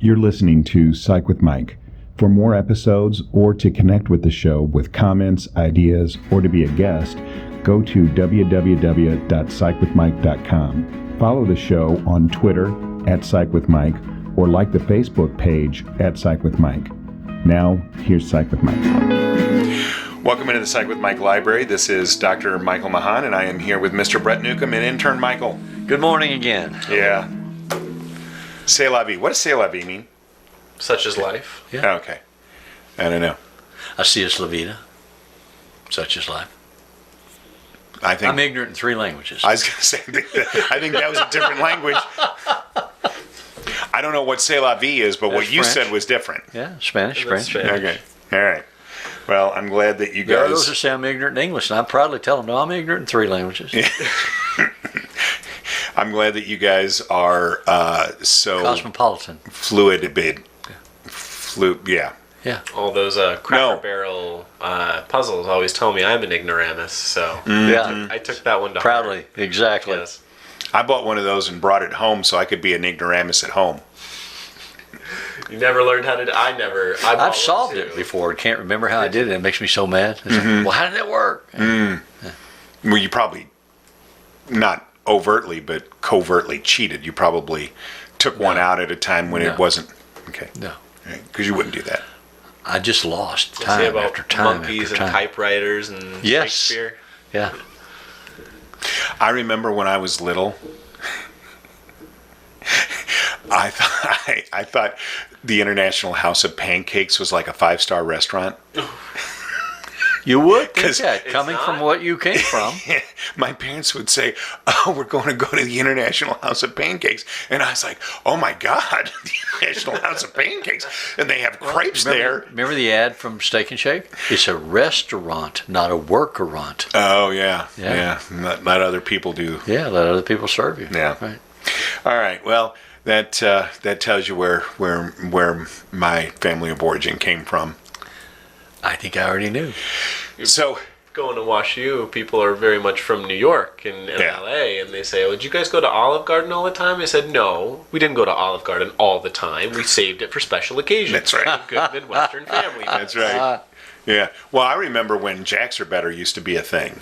You're listening to Psych with Mike. For more episodes or to connect with the show with comments, ideas, or to be a guest, go to www.psychwithmike.com. Follow the show on Twitter @PsychWithMike or like the Facebook page @PsychWithMike. Now, here's Psych with Mike. Welcome into the Psych with Mike library. This is Dr. Michael Mahan, and I am here with Mr. Brett Newcomb and intern Michael. Good morning again. Yeah. C'est la vie. What does c'est la vie mean? Such is life. Yeah. Okay. I don't know. Así es la vida. Such is life. I'm ignorant in 3 languages. I was going to say, I think that was a different language. I don't know what c'est la vie is, but That's what you French. said was different. Yeah, Spanish, French. Okay. All right. Well, I'm glad that you There are guys... those who say I'm ignorant in English, and I proudly tell them, no, I'm ignorant in 3 languages. I'm glad that you guys are so... Cosmopolitan. Fluid a bit. Yeah. Yeah. All those Cracker Barrel puzzles always tell me I'm an ignoramus, so Yeah. I took that one to Proudly. heart. Exactly. Yes. I bought one of those and brought it home so I could be an ignoramus at home. You never learned how to... I bought I've one solved too. it before. Can't remember how I did it. It makes me so mad. It's like, well, how did that work? Well, you probably, not overtly, but covertly cheated. You probably took one out at a time when No. it wasn't. Okay. No. Because you wouldn't do that. I just lost Say time about after time monkeys after and time. typewriters and Yes. Shakespeare. Yeah. I remember when I was little, I thought the International House of Pancakes was like a 5-star restaurant. You would think 'Cause that, coming not. from what you came from. My parents would say, "Oh, we're going to go to the International House of Pancakes," and I was like, "Oh my God, the International House of Pancakes!" And they have crepes there. Remember the ad from Steak and Shake? It's a restaurant, not a workerant. Oh yeah. Yeah. Let other people do. Yeah, let other people serve you. Yeah. Right. All right. Well, that tells you where my family of origin came from. I think I already knew. So. Going to WashU, people are very much from New York and Yeah. LA, and they say, "Oh, did you guys go to Olive Garden all the time?" I said, "No, we didn't go to Olive Garden all the time. We saved it for special occasions." That's right. Good Midwestern family. That's right. Yeah. Well, I remember when Jacks Are Better used to be a thing,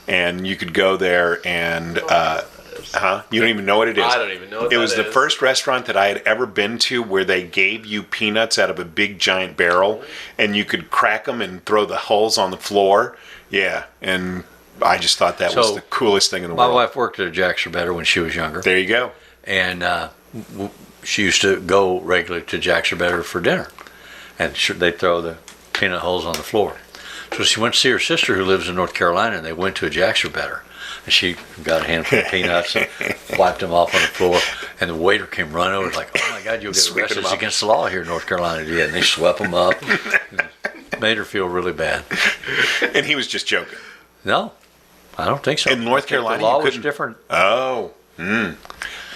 and you could go there and. You don't even know what it is. I don't even know what it that was the is. first restaurant that I had ever been to where they gave you peanuts out of a big giant barrel, and you could crack them and throw the hulls on the floor. Yeah, and I just thought that was the coolest thing in the My world. wife worked at Jacks Are Better when she was younger. There you go. And she used to go regularly to Jacks Are Better for dinner. And they'd throw the peanut hulls on the floor. So she went to see her sister who lives in North Carolina, and they went to a Jacks Are Better. And she got a handful of peanuts and wiped them off on the floor. And the waiter came running over like, "Oh my God, you'll get Sweep arrested. them It's up. against the law here in North Carolina." Yeah, and they swept them up. Made her feel really bad. And he was just joking. No, I don't think so. In North I think Carolina, the law you was couldn't- different. Oh. Maybe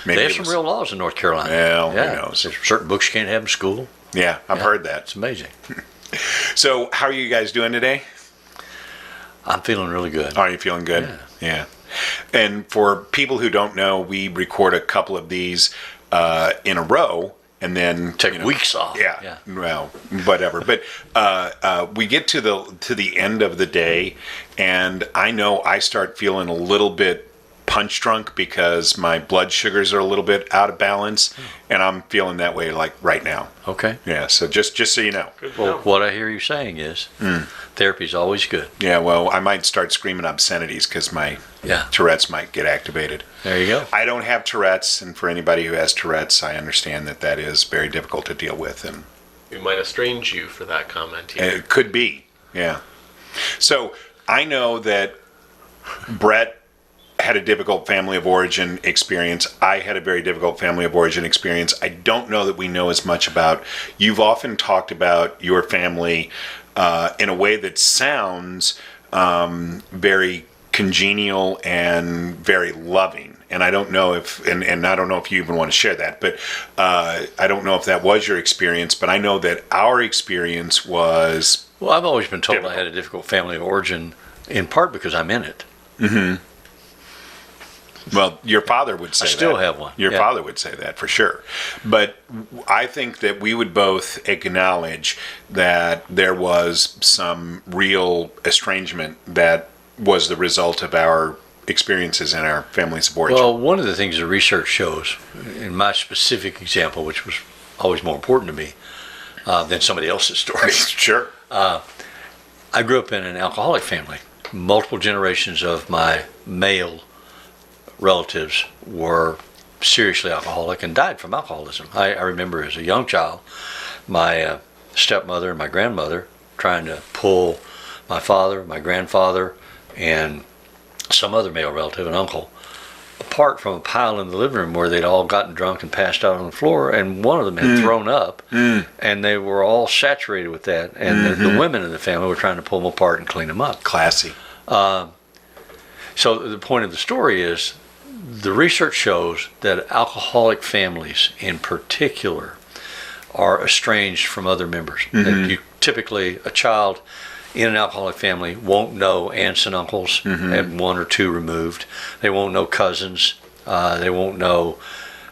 They have it some was- real laws in North Carolina. Well, who knows? There's certain books you can't have in school. Yeah, I've heard that. It's amazing. So, how are you guys doing today? I'm feeling really good. Are you feeling good? Yeah. And for people who don't know, we record a couple of these in a row, and then Take weeks off. Yeah. Well, whatever. But we get to the end of the day, and I know I start feeling a little bit punch drunk because my blood sugars are a little bit out of balance, and I'm feeling that way like right now. Okay. Yeah. So just so you know. Well, what I hear you saying is therapy's always good. Yeah. Well, I might start screaming obscenities because my Tourette's might get activated. There you go. I don't have Tourette's, and for anybody who has Tourette's, I understand that is very difficult to deal with, and We might estrange you for that comment here. it could be, yeah. So I know that Brett had a difficult family of origin experience. I had a very difficult family of origin experience. I don't know that we know as much about. You've often talked about your family in a way that sounds very congenial and very loving. And I don't know if, and I don't know if you even want to share that, but I don't know if that was your experience, but I know that our experience was... Well, I've always been told difficult. I had a difficult family of origin, in part because I'm in it. Mm-hmm. Well, your father would say that. I still have one. Your Yeah. father would say that for sure. But I think that we would both acknowledge that there was some real estrangement that was the result of our experiences in our families of origin. Well, one of the things the research shows, in my specific example, which was always more important to me than somebody else's story. Sure. I grew up in an alcoholic family. Multiple generations of my male relatives were seriously alcoholic and died from alcoholism. I remember as a young child, my stepmother and my grandmother trying to pull my father, my grandfather, and some other male relative, an uncle, apart from a pile in the living room where they'd all gotten drunk and passed out on the floor, and one of them had thrown up, and they were all saturated with that, and the women in the family were trying to pull them apart and clean them up. Classy. So the point of the story is the research shows that alcoholic families in particular are estranged from other members. That you typically, a child in an alcoholic family won't know aunts and uncles at one or two removed. They won't know cousins. They won't know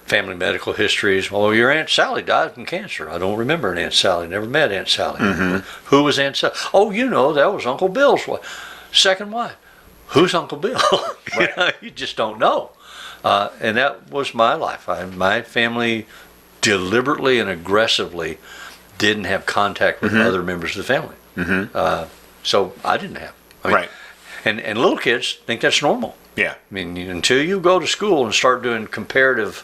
family medical histories. Well, your Aunt Sally died from cancer. I don't remember an Aunt Sally. Never met Aunt Sally. Who was Aunt Sally? Oh, that was Uncle Bill's wife. Second wife. Who's Uncle Bill? You just don't know. And that was my life. My family deliberately and aggressively didn't have contact with other members of the family. So I didn't have. Right. And little kids think that's normal. Yeah. I mean, until you go to school and start doing comparative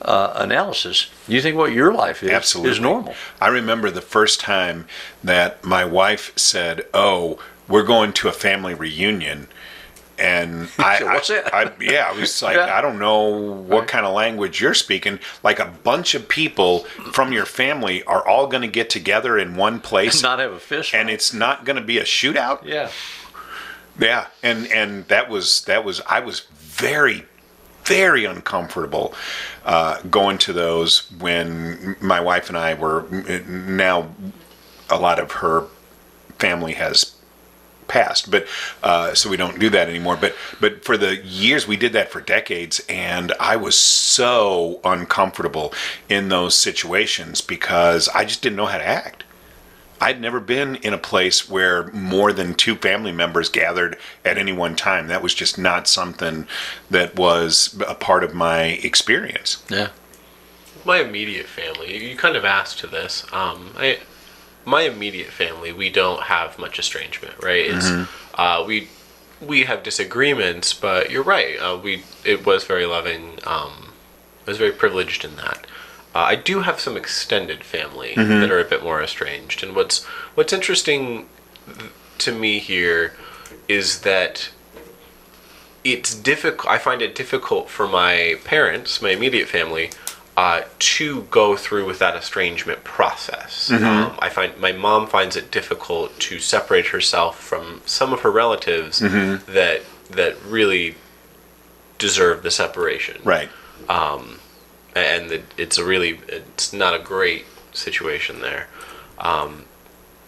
analysis, you think what your life is normal. I remember the first time that my wife said, "Oh, we're going to a family reunion." And What's that? I was like, I don't know what kind of language you're speaking. Like a bunch of people from your family are all going to get together in one place, And not have a fist fight. and it's not going to be a shootout. Yeah. Yeah, and that was I was very, very uncomfortable going to those when my wife and I were now a lot of her family has passed, but so we don't do that anymore. But for the years we did that for decades, and I was so uncomfortable in those situations because I just didn't know how to act. I'd never been in a place where more than two family members gathered at any one time. That was just not something that was a part of my experience. Yeah. My immediate family, you kind of asked to this. My immediate family, we don't have much estrangement, right? It's we have disagreements, but you're right. It was very loving. I was very privileged in that. I do have some extended family that are a bit more estranged, and what's interesting to me here is that it's difficult. I find it difficult for my parents, my immediate family, to go through with that estrangement process. I find my mom finds it difficult to separate herself from some of her relatives that really deserve the separation. Right. And it's not a great situation there.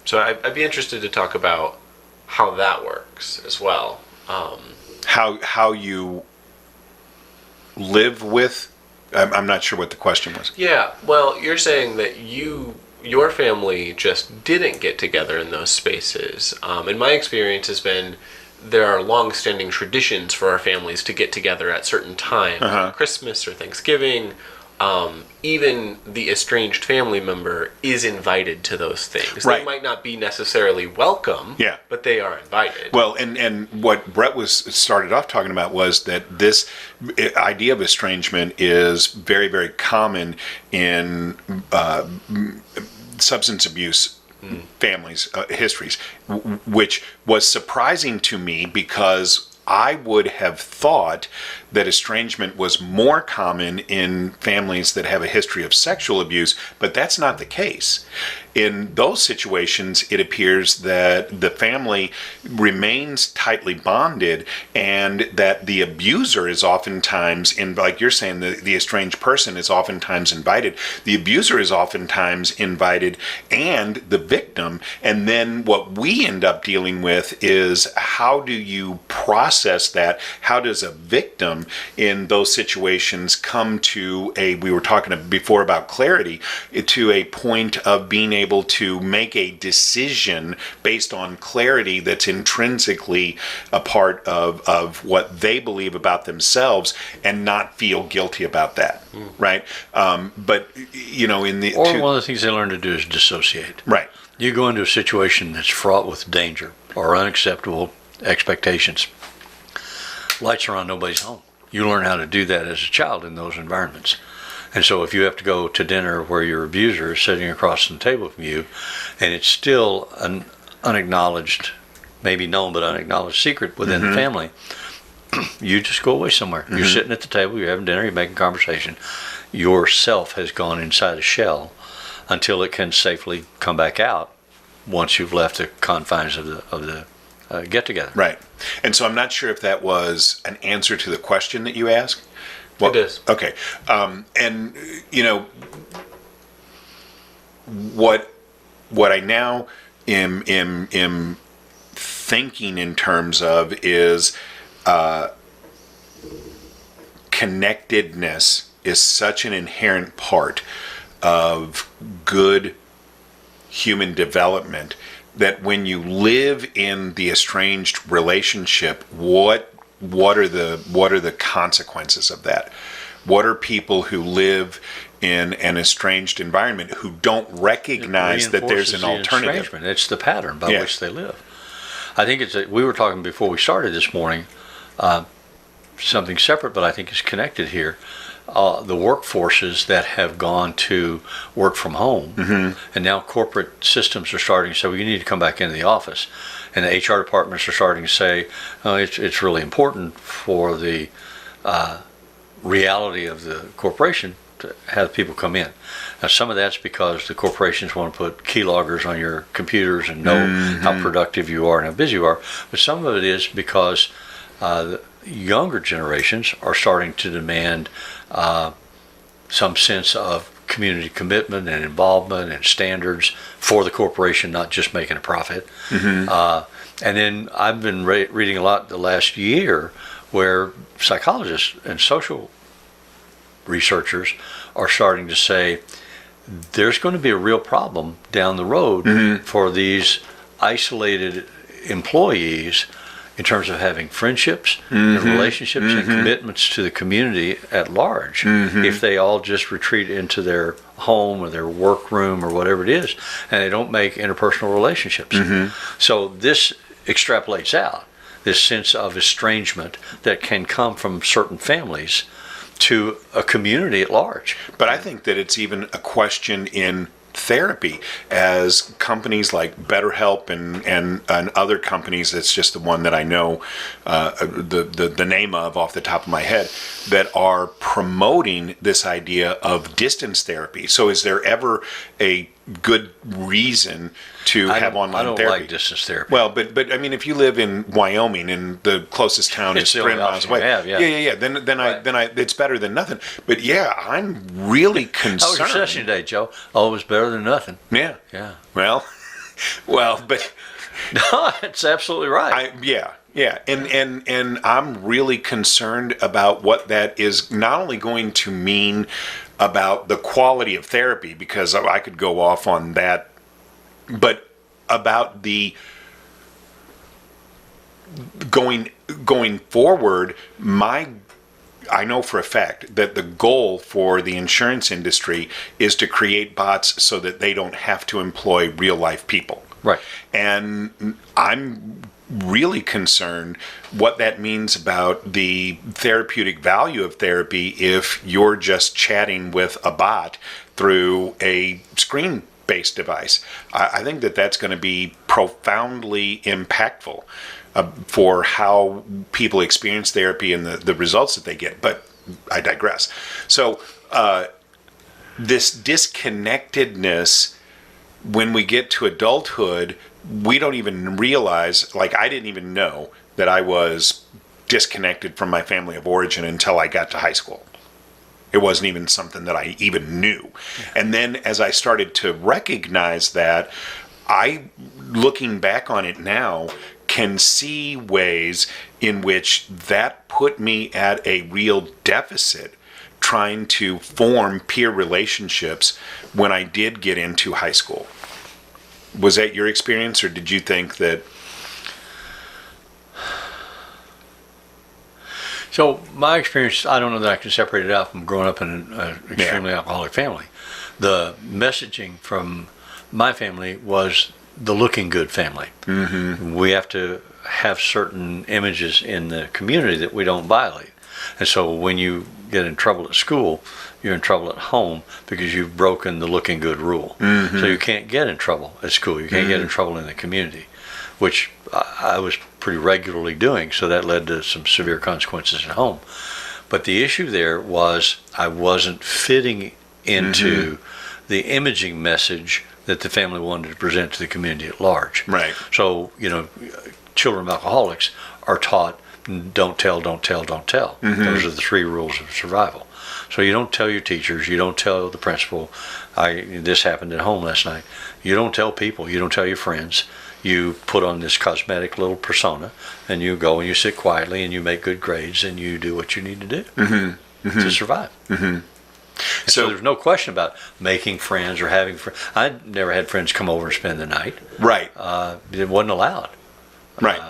So I'd be interested to talk about how that works as well. How you live with. I'm not sure what the question was. Yeah, well, you're saying that your family just didn't get together in those spaces. And my experience has been there are long-standing traditions for our families to get together at certain times, like Christmas or Thanksgiving. Even the estranged family member is invited to those things. Right. They might not be necessarily welcome, but they are invited. Well, and what Brett was started off talking about was that this idea of estrangement is very, very common in substance abuse families, histories, which was surprising to me because I would have thought that estrangement was more common in families that have a history of sexual abuse, but that's not the case. in those situations, it appears that the family remains tightly bonded, and that the abuser is oftentimes, like you're saying, the estranged person is oftentimes invited. The abuser is oftentimes invited, and the victim. And then what we end up dealing with is, how do you process that? How does a victim in those situations come to we were talking before about clarity, to a point of being able to make a decision based on clarity that's intrinsically a part of what they believe about themselves, and not feel guilty about that, right? But one of the things they learn to do is dissociate. Right. You go into a situation that's fraught with danger or unacceptable expectations. Lights are on, nobody's home. You learn how to do that as a child in those environments. And so if you have to go to dinner where your abuser is sitting across the table from you, and it's still an unacknowledged, maybe known but unacknowledged secret within the family, you just go away somewhere. You're sitting at the table, you're having dinner, you're making conversation. Yourself has gone inside a shell until it can safely come back out once you've left the confines of the get-together. Right. And so I'm not sure if that was an answer to the question that you asked. It is. Okay. And, what I now am thinking in terms of is connectedness is such an inherent part of good human development, that when you live in the estranged relationship, what are the consequences of that? What are people who live in an estranged environment who don't recognize that there's an alternative? It's the pattern by which they live. I think we were talking before we started this morning, something separate, but I think is connected here. The workforces that have gone to work from home, and now corporate systems are starting to say, well, you need to come back into the office. And the HR departments are starting to say, oh, it's really important for the reality of the corporation to have people come in. Now, some of that's because the corporations want to put keyloggers on your computers and know how productive you are and how busy you are. But some of it is because the younger generations are starting to demand some sense of community commitment and involvement and standards for the corporation, not just making a profit. And then I've been reading a lot the last year where psychologists and social researchers are starting to say there's going to be a real problem down the road for these isolated employees in terms of having friendships and relationships and commitments to the community at large, if they all just retreat into their home or their work room or whatever it is, and they don't make interpersonal relationships. So this extrapolates out, this sense of estrangement that can come from certain families to a community at large. But I think that it's even a question in therapy, as companies like BetterHelp and other companies, that's just the one that I know the name of off the top of my head, that are promoting this idea of distance therapy. So is there ever a good reason to have online therapy? I don't like distance therapy. Well, but I mean, if you live in Wyoming and the closest town is 3 miles away, then it's better than nothing. But yeah, I'm really concerned. How was your session today, Joe? Oh, it was better than nothing. Yeah. Yeah. Well, but no, it's absolutely right. And I'm really concerned about what that is not only going to mean about the quality of therapy, because I could go off on that, but about the going forward. I know for a fact that the goal for the insurance industry is to create bots so that they don't have to employ real life people. Right. And I'm really concerned what that means about the therapeutic value of therapy if you're just chatting with a bot through a screen-based device. I think that that's going to be profoundly impactful for how people experience therapy and the results that they get. But I digress. So this disconnectedness when we get to adulthood, we don't even realize, like I didn't even know that I was disconnected from my family of origin until I got to high school. It wasn't even something that I even knew. And then as I started to recognize that, looking back on it now, can see ways in which that put me at a real deficit trying to form peer relationships when I did get into high school. Was that your experience, or did you think that? So my experience, I don't know that I can separate it out from growing up in an extremely alcoholic family. The messaging from my family was the looking good family. Mm-hmm. We have to have certain images in the community that we don't violate. And so when you get in trouble at school, you're in trouble at home because you've broken the looking good rule. Mm-hmm. So you can't get in trouble at school. You can't get in trouble in the community, which I was pretty regularly doing. So that led to some severe consequences at home. But the issue there was I wasn't fitting into the imaging message that the family wanted to present to the community at large. Right. So, children of alcoholics are taught, don't tell, don't tell, don't tell. Mm-hmm. Those are the 3 rules of survival. So you don't tell your teachers, you don't tell the principal, this happened at home last night. You don't tell people, you don't tell your friends. You put on this cosmetic little persona, and you go and you sit quietly and you make good grades and you do what you need to do to survive. Mm-hmm. So there's no question about making friends or having friends. I never had friends come over and spend the night. Right. It wasn't allowed. Right.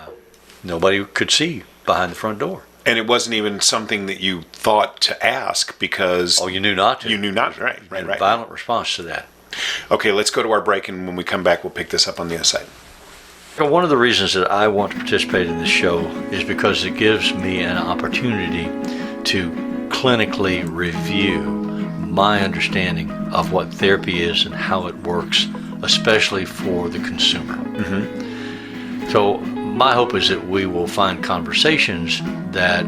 Nobody could see behind the front door. And it wasn't even something that you thought to ask because... Oh, you knew not to. You knew not to. Right. A violent response to that. Okay, let's go to our break, and when we come back, we'll pick this up on the other side. One of the reasons that I want to participate in this show is because it gives me an opportunity to clinically review my understanding of what therapy is and how it works, especially for the consumer. Mm-hmm. So my hope is that we will find conversations that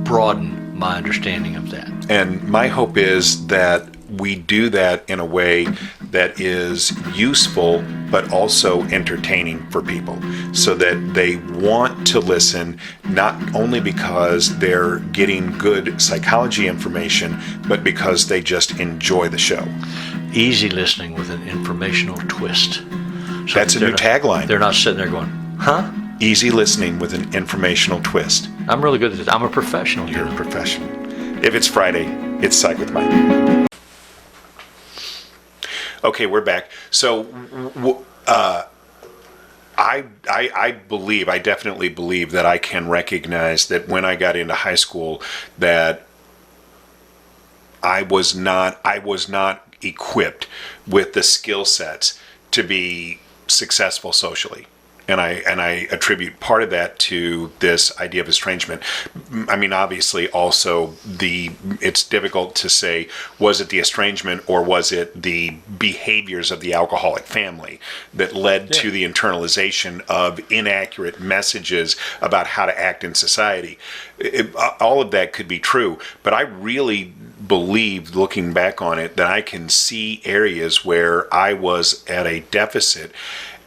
broaden my understanding of that. And my hope is that we do that in a way that is useful but also entertaining for people, so that they want to listen, not only because they're getting good psychology information, but because they just enjoy the show. Easy listening with an informational twist. So that's a new tagline. They're not sitting there going, huh? Easy listening with an informational twist. I'm really good at this. I'm a professional. You're a professional. If it's Friday, it's Psych with Mike. Okay, we're back. So, I definitely believe that I can recognize that when I got into high school, that I was not equipped with the skill sets to be successful socially. And I attribute part of that to this idea of estrangement. I mean, obviously, also it's difficult to say, was it the estrangement or was it the behaviors of the alcoholic family that led to the internalization of inaccurate messages about how to act in society? All of that could be true, but I really believe, looking back on it, that I can see areas where I was at a deficit,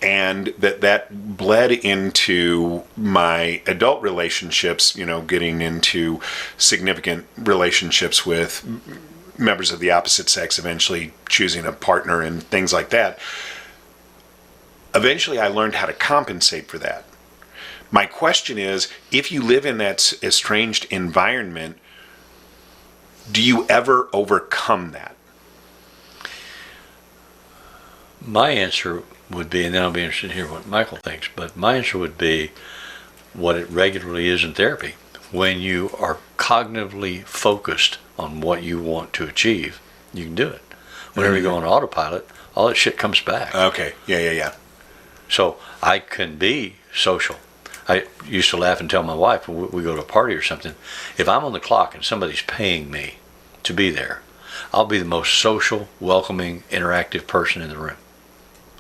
and that bled into my adult relationships, getting into significant relationships with members of the opposite sex, eventually choosing a partner and things like that. Eventually, I learned how to compensate for that. My question is, if you live in that estranged environment, do you ever overcome that? My answer would be, and then I'll be interested to hear what Michael thinks, but my answer would be what it regularly is in therapy. When you are cognitively focused on what you want to achieve, you can do it. Whenever you go on autopilot, all that shit comes back. Okay, yeah. So I can be social. I used to laugh and tell my wife when we go to a party or something, if I'm on the clock and somebody's paying me to be there, I'll be the most social, welcoming, interactive person in the room.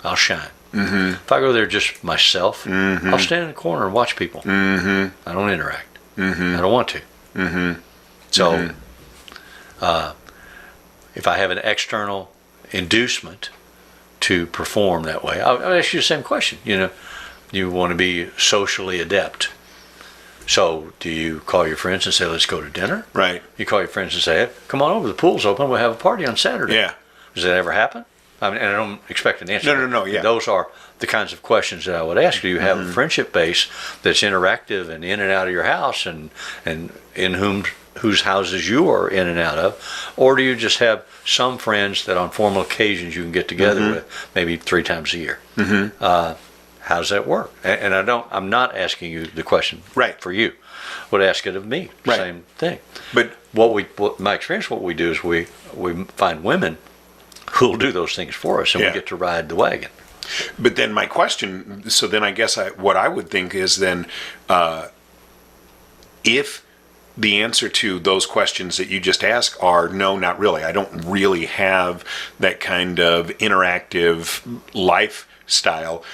I'll shine. Mm-hmm. If I go there just myself, I'll stand in the corner and watch people. Mm-hmm. I don't interact. Mm-hmm. I don't want to. Mm-hmm. So if I have an external inducement to perform that way. I'll ask you the same question. You want to be socially adept. So do you call your friends and say, let's go to dinner? Right. You call your friends and say, hey, come on over, the pool's open, we'll have a party on Saturday. Yeah. Does that ever happen? I mean, and I don't expect an answer. No, yeah. Those are the kinds of questions that I would ask. Do you have a friendship base that's interactive and in and out of your house and in whose houses you are in and out of? Or do you just have some friends that on formal occasions you can get together with maybe 3 times a year? How does that work? And I'm not asking you the question for you. I would ask it of me, same thing. But my experience, what we do is we find women who will do those things for us, and we get to ride the wagon. But then my question, so then I guess what I would think is then, if the answer to those questions that you just asked are no, not really. I don't really have that kind of interactive lifestyle.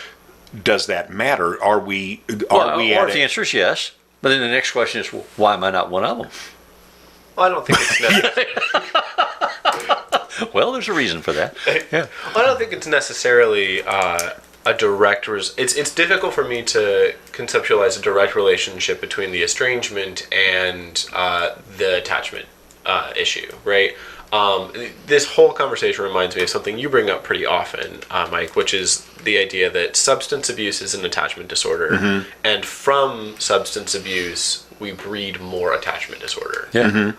Does that matter? Are we? If the answer is yes, but then the next question is, well, why am I not one of them? Well, I don't think it's necessary. Well, there's a reason for that. Yeah. Well, I don't think it's necessarily a direct. It's difficult for me to conceptualize a direct relationship between the estrangement and the attachment issue, right? This whole conversation reminds me of something you bring up pretty often, Mike, which is the idea that substance abuse is an attachment disorder, and from substance abuse we breed more attachment disorder. Yeah.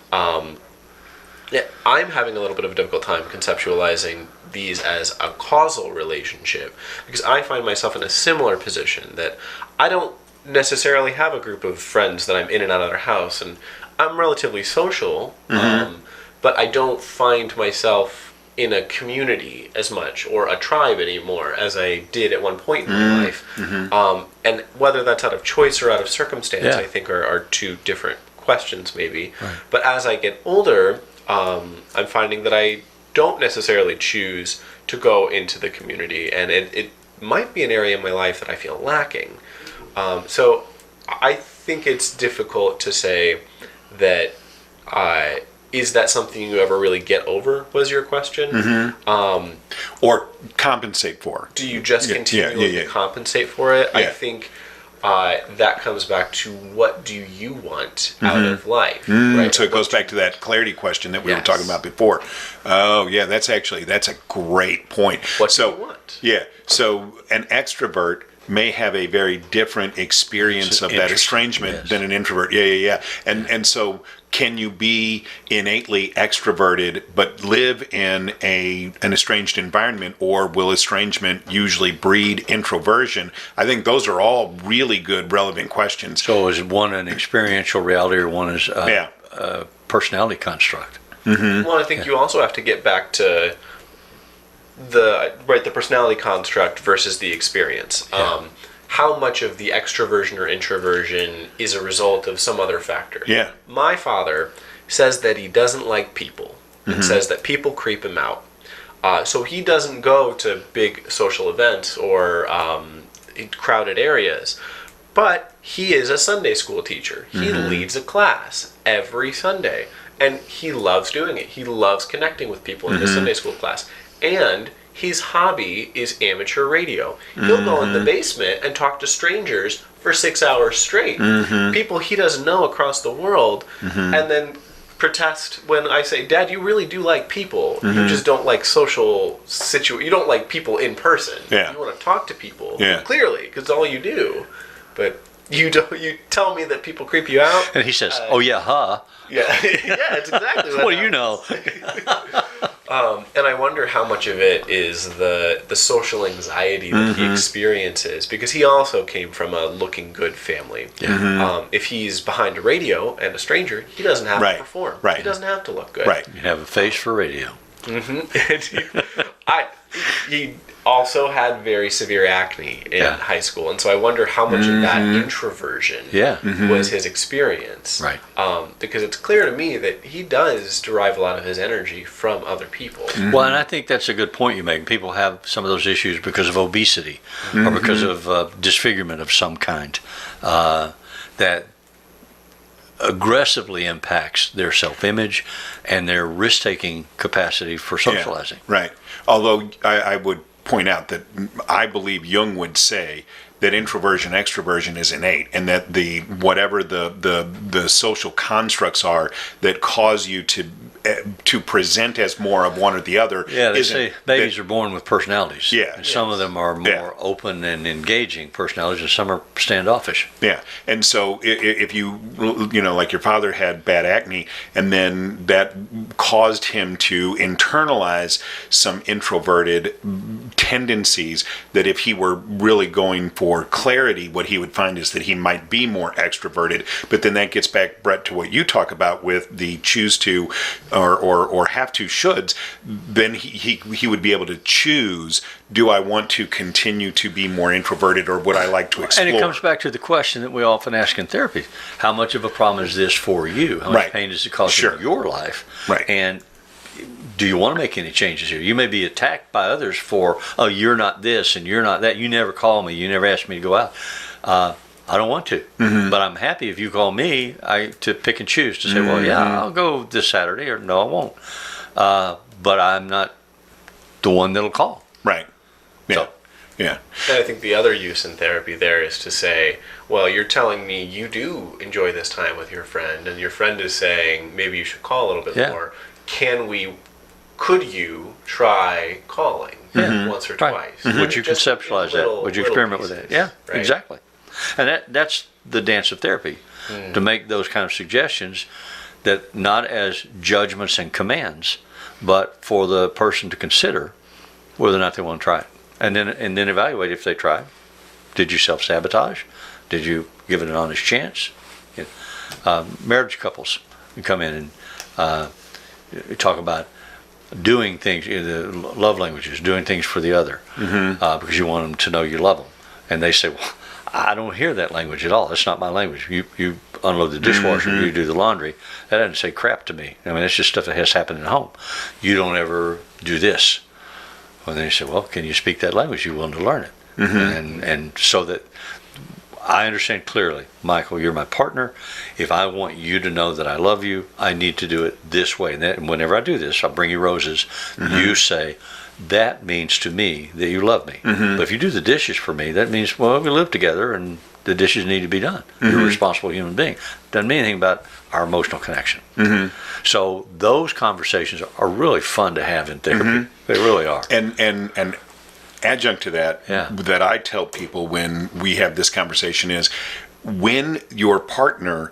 I'm having a little bit of a difficult time conceptualizing these as a causal relationship because I find myself in a similar position that I don't necessarily have a group of friends that I'm in and out of their house, and I'm relatively social, but I don't find myself in a community as much or a tribe anymore as I did at one point in my life. And whether that's out of choice or out of circumstance, I think are 2 different questions maybe. Right. But as I get older, I'm finding that I don't necessarily choose to go into the community, and it might be an area in my life that I feel lacking. So I think it's difficult to say that is that something you ever really get over, was your question? Or compensate for. Do you just continually to compensate for it? I think that comes back to what do you want out of life, right? So it goes back to that clarity question that we were talking about before. Oh, yeah, that's a great point. What do you want? Yeah, so an extrovert may have a very different experience of that estrangement than an introvert. Yeah. And so can you be innately extroverted but live in an estranged environment, or will estrangement usually breed introversion? I think those are all really good, relevant questions. So is one an experiential reality, or one is a personality construct? Well, I think you also have to get back to the personality construct versus the experience. How much of the extroversion or introversion is a result of some other factor? Yeah. My father says that he doesn't like people and says that people creep him out. So he doesn't go to big social events or crowded areas. But he is a Sunday school teacher. He leads a class every Sunday. And he loves doing it. He loves connecting with people in the Sunday school class. And his hobby is amateur radio. He'll go in the basement and talk to strangers for 6 hours straight. People he doesn't know across the world. And then protest when I say, Dad, you really do like people. You just don't like social you don't like people in person. Yeah. You want to talk to people. Yeah. Clearly, because it's all you do. But you tell me that people creep you out. And he says, oh yeah, huh? Yeah, it's exactly what What do you know? And I wonder how much of it is the social anxiety that he experiences, because he also came from a looking good family. If he's behind a radio and a stranger, he doesn't have to perform. Right. He doesn't have to look good. Right. You have a face for radio. He also had very severe acne in high school, and so I wonder how much of that introversion was his experience. Right. Because it's clear to me that he does derive a lot of his energy from other people. Well, and I think that's a good point you make. People have some of those issues because of obesity or because of disfigurement of some kind that aggressively impacts their self-image and their risk-taking capacity for socializing. Right. Although I would point out that I believe Jung would say that introversion, extroversion is innate, and that whatever the social constructs are that cause you to present as more of one or the other. Yeah, they say babies are born with personalities. Yeah. And some of them are more open and engaging personalities, and some are standoffish. Yeah, and so if you like your father had bad acne, and then that caused him to internalize some introverted tendencies, that if he were really going for clarity, what he would find is that he might be more extroverted. But then that gets back, Brett, to what you talk about with the choose to or have to shoulds. Then he would be able to choose, do I want to continue to be more introverted, or would I like to explore? And it comes back to the question that we often ask in therapy: how much of a problem is this for you? How much pain does it cause in your life? Right. And do you want to make any changes here? You may be attacked by others for, oh, you're not this and you're not that. You never call me. You never ask me to go out. I don't want to, but I'm happy if you call me to pick and choose, to say, well, yeah, I'll go this Saturday, or no, I won't. But I'm not the one that'll call. Right. Yeah. So, yeah. And I think the other use in therapy there is to say, well, you're telling me you do enjoy this time with your friend, and your friend is saying maybe you should call a little bit more. Could you try calling once or twice? Would you conceptualize that? Would you experiment with that? Yeah, exactly. And that's the dance of therapy, to make those kind of suggestions, that not as judgments and commands, but for the person to consider whether or not they want to try it, and then evaluate if they tried. Did you self-sabotage? Did you give it an honest chance? Marriage couples come in and talk about doing things, the love languages, doing things for the other, because you want them to know you love them, and they say, well, I don't hear that language at all. That's not my language. You unload the dishwasher, you do the laundry. That doesn't say crap to me. I mean, that's just stuff that has happened at home. You don't ever do this. Well, then you say, well, can you speak that language? You're willing to learn it. And so that I understand clearly, Michael, you're my partner. If I want you to know that I love you, I need to do it this way. And whenever I do this, I'll bring you roses. You say, that means to me that you love me. But if you do the dishes for me, that means, well, we live together and the dishes need to be done. You're a responsible human being. Doesn't mean anything about our emotional connection. So those conversations are really fun to have in therapy. They really are. And adjunct to that, that I tell people when we have this conversation is, when your partner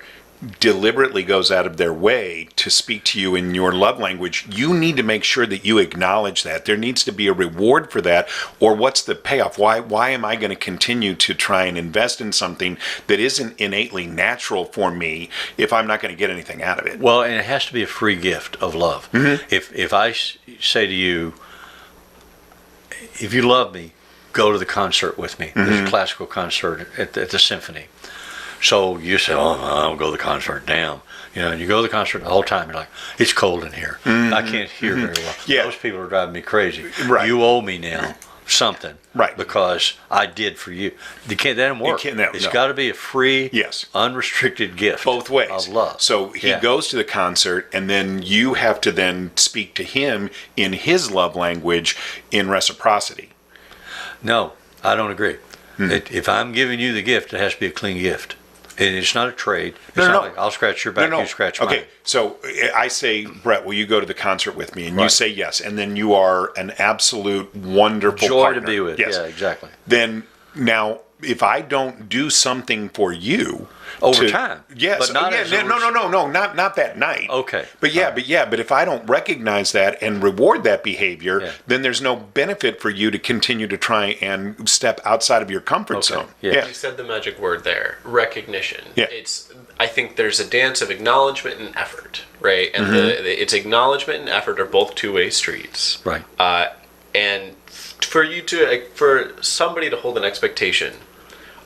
deliberately goes out of their way to speak to you in your love language, you need to make sure that you acknowledge that. There needs to be a reward for that, or what's the payoff? Why am I going to continue to try and invest in something that isn't innately natural for me if I'm not going to get anything out of it? Well, and it has to be a free gift of love. If I say to you, if you love me, go to the concert with me. There's a classical concert at the symphony. So you say, oh, I don't go to the concert, damn. And you go to the concert the whole time, you're like, it's cold in here. I can't hear very well. Those people are driving me crazy. You owe me now something. Because I did for you. That doesn't work. It's got to be a free, unrestricted gift. Both ways. Of love. So he goes to the concert, and then you have to then speak to him in his love language in reciprocity. No, I don't agree. If I'm giving you the gift, it has to be a clean gift. And it's not a trade. It's not like, I'll scratch your back, you scratch mine. Okay, so I say, Brett, will you go to the concert with me? And you say yes. And then you are an absolute wonderful joy partner. to be with. Yes. Yeah, exactly. Then now, if I don't do something for you over time, but not not that night. Okay, but if I don't recognize that and reward that behavior, then there's no benefit for you to continue to try and step outside of your comfort zone. You said the magic word there, recognition. I think there's a dance of acknowledgement and effort, right? And it's acknowledgement and effort are both two-way streets, right? And for somebody to hold an expectation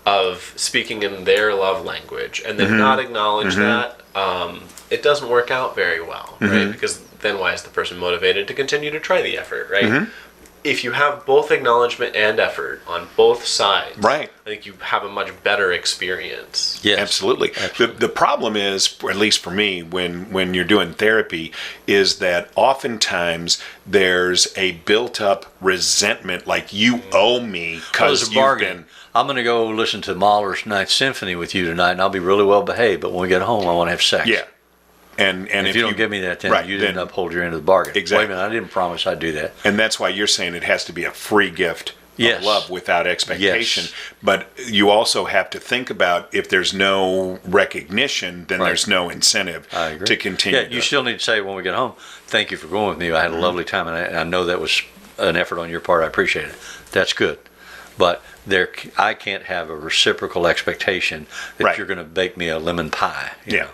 of speaking in their love language and then not acknowledge that, it doesn't work out very well, right? Because then why is the person motivated to continue to try the effort, right? if you have both acknowledgement and effort on both sides, Right. I think you have a much better experience. Yes. Absolutely. The problem is, or at least for me, when you're doing therapy, is that oftentimes there's a built-up resentment, like you owe me because There's a you've bargain. been. I'm going to go listen to Mahler's Ninth Symphony with you tonight, and I'll be really well behaved. But when we get home, I want to have sex. Yeah. And If you don't give me that, then right, you didn't then- uphold your end of the bargain. Exactly. Wait a minute, I didn't promise I'd do that. And that's why you're saying it has to be a free gift Yes. of love without expectation. Yes. But you also have to think about if there's no recognition, then Right. there's no incentive I agree. to continue. Yeah, you still need to say when we get home, thank you for going with me. I had a lovely time, and I know that was an effort on your part. I appreciate it. That's good. But I can't have a reciprocal expectation that Right. you're going to bake me a lemon pie. you Yeah. know.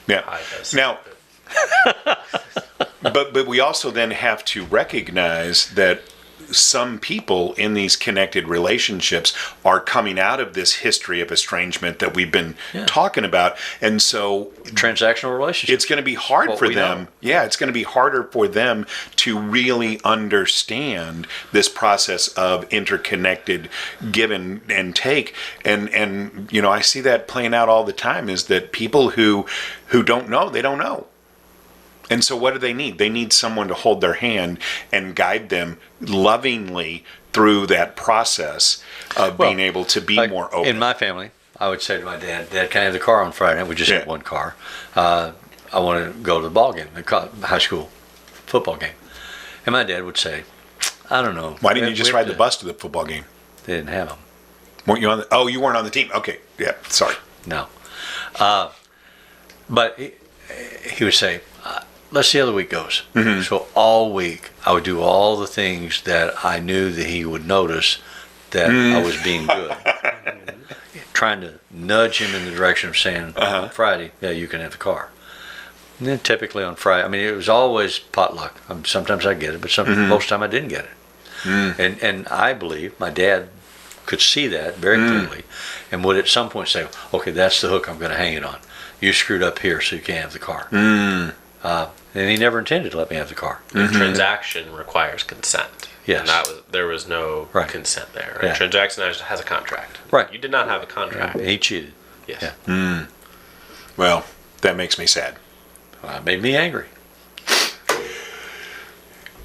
Yeah. I guess. Now, but we also then have to recognize that some people in these connected relationships are coming out of this history of estrangement that we've been talking about, and so Transactional relationship. it's going to be hard What for we them. know. Yeah, it's going to be harder for them to really understand this process of interconnected give and take. And you know, I see that playing out all the time. Is that people who don't know, they don't know. And so what do they need? They need someone to hold their hand and guide them lovingly through that process of being able to be Like, more open. In my family, I would say to my dad, "Dad, can I have the car on Friday night? We just Yeah. had one car. I want to go to the ball game, the high school football game." And my dad would say, "I don't know. Why didn't you We just have ride to-" the bus to the football game? They didn't have them. Weren't you on the? Oh, you weren't on the team. Okay, yeah, sorry. No. But he would say, let's see how the week goes. Mm-hmm. So all week, I would do all the things that I knew that he would notice that I was being good. Trying to nudge him in the direction of saying, Friday, yeah, you can have the car. And then typically on Friday, I mean, it was always potluck. Sometimes I get it, but most of the time I didn't get it. And I believe my dad could see that very clearly and would at some point say, okay, that's the hook I'm going to hang it on. You screwed up here, so you can't have the car. And he never intended to let me have the car. The transaction requires consent. Yes. And there was no Right. consent there. Right? Yeah. Transaction has a contract. Right. You did not have a contract. He cheated. Yes. Yeah. Well, that makes me sad. It made me angry.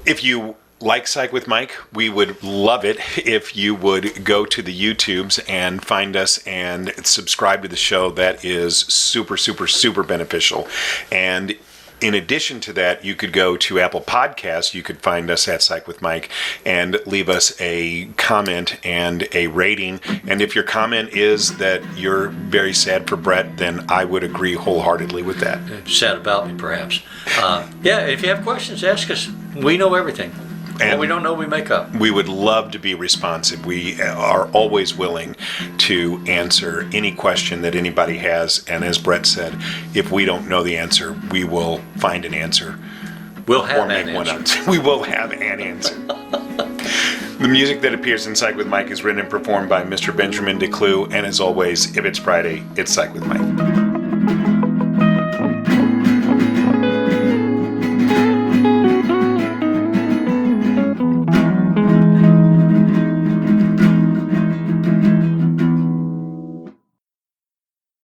If you like Psych with Mike, we would love it if you would go to the YouTubes and find us and subscribe to the show. That is super, super, super beneficial. And in addition to that, you could go to Apple Podcasts. You could find us at Psych with Mike and leave us a comment and a rating. And if your comment is that you're very sad for Brett, then I would agree wholeheartedly with that. Sad about me, perhaps. Yeah, if you have questions, ask us. We know everything. And what we don't know, we make up. we would love to be responsive. We are always willing to answer any question that anybody has. And as Brett said, if we don't know the answer, we will find an answer. We'll Or have make an one answer. up. We will have an answer. The music that appears in Psych with Mike is written and performed by Mr. Benjamin DeClue. And as always, if it's Friday, it's Psych with Mike.